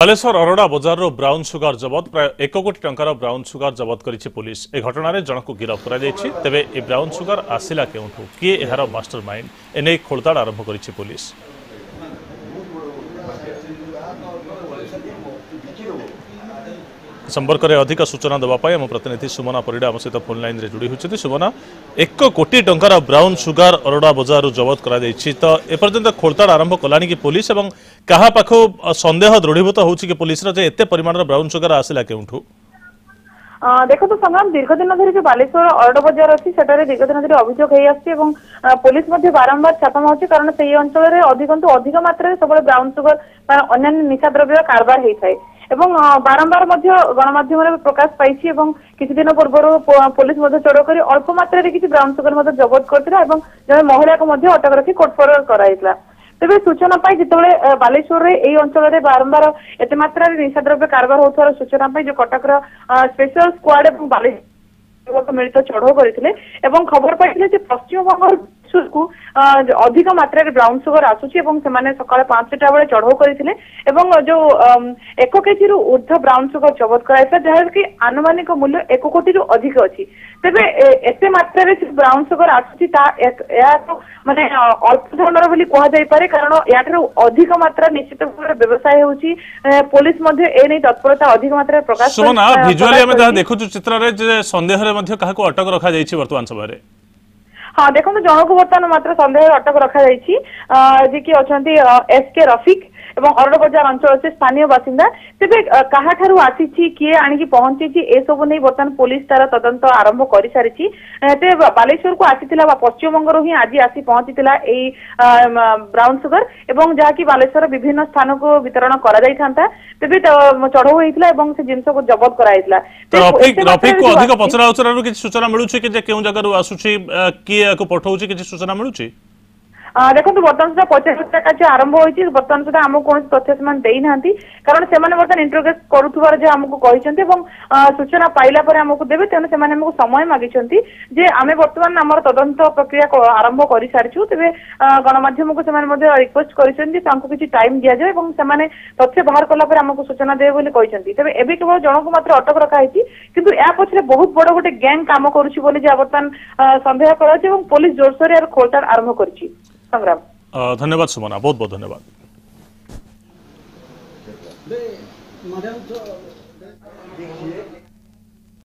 बालेश्वर अरोड़ा बजार brown sugar जबत प्राय 1 कोटी टंकार ब्राउन सुगर जबत करिछि पुलिस। ए घटना जनक गिरफ करा जायछि। तेबे ए ब्राउन सुगर आसिला केउठु किए एहार मास्टरमाइंड एने खोलताड़ आरंभ करिछि पुलिस। संपर्क में अधिक सूचना देवाई आम प्रतिनिधि सुमना परिडा आम सहित फोन लाइन जोड़ी होती। सुमना 1 कोटी टंकार ब्राउन सुगर अरोड़ा बजार जबत करा जायछि। तो एपर्यंत खोलताड़ आरंभ कलानी कि पुलिस एवं क्या पाख सन्देह दृढ़ीभूत होउछि कि पुलिस एते परिमाण ब्राउन सुगर आसिला केउठु? देखो तो संग्राम दीर्घ दिन धरी जो बालेश्वर अरोड़ा बजार अच्छी दीर्घ दिन धरी अभियोग पुलिस बारंबार छापा मार्च कारण से अंचल में अधिक मात्रा सब ब्राउन सुगर अन्य निशा द्रव्य कारबार होता है एवं बारंबार गणमाध्यम प्रकाश पाई किसी दिन पूर्व पुलिस चढ़ कर अल्प मात्रा किसी ब्राउन सुगर जबत करथिला एवं जने महिला को अटक रखी कोर्ट फरवर्ड कराइला। तेज सूचना पाई जिते बालेश्वर यही अंचल में बारंबार एत मात्रा निशा द्रव्य कारबार होता सूचना पाई जो कटक स्पेशल स्क्वाड और बालेश्वर मिलित चढ़ऊ करते खबर पाई पश्चिम बंग को अधिक मात्रा ब्राउन सुगर आसूची सका 5टा बेले चढ़ऊ करते जो 1 केजी रु ऊर्ध्व ब्राउन सुगर जबत कराइला जहाँ कि आनुमानिक मूल्य 1 कोटी रु अधिक अच्छी। तेज एते मात्रा ब्राउन सुगर आसूची माने अल्प धरणर बोली कहुपे कारण या अधिक मात्रा निश्चित भाव व्यवसाय होची पुलिस ए तत्परता अधिक मात्रा प्रकाश। सुमना विजुअली हम जहाँ देखु चित्र रे संदेह रे मध्य काहाको अटक रखा जायछि वर्तमान समय रे? हाँ देखो जनक बर्तमान मात्र सन्देह अटक रखा जी कि अच्छा एसके रफिक एवं अरोड़ा बजार अंचल से स्थानीय बासिंदा। तेरे क्या आसी किए आणिकी पहुंची ए सब नहीं बर्तमान पुलिस तार तदंत आरंभ कर सारी। बालेश्वर को आसीथिला पश्चिम बंगर ही आज आसी पहुंचीला ब्राउन सुगर एवं जहाँकि बालेश्वर विभिन्न स्थान को वितरण करा तेज चढ़ऊ होता से जिन को जबत कराइला। रफिक को अधिक पचरा उचरा किसी सूचना मिलूँ कि केउ जगह आसूची किए पठाऊँ किसी सूचना मिलूँ? देखो बर्तमान सुधा पचार कार्य आरंभ होती बर्तमान सुधा आमको कौन तथ्य से कारण से बर्तमान इंटरोगेट करुवार आमको कहते सूचना पाइला आमको देवे तेणु से समय मागिंट जे आम बर्तमान आम तदंत प्रक्रिया आरंभ कर सारी। तेज गणमाध्यम को रिक्वेस्ट कर टाइम दि जाए से तथ्य बाहर कला आमको सूचना देवे कहते। तेज एवं केवल जनक मात्र अटक रखाई किंतु या पछरे बहुत बड़ गोटे गैंग काम करुच्ची बर्तमान सन्देह कर पुलिस जोरसोर खोलताड़ आरंभ कर। संग्राम धन्यवाद सुमना, बहुत बहुत धन्यवाद।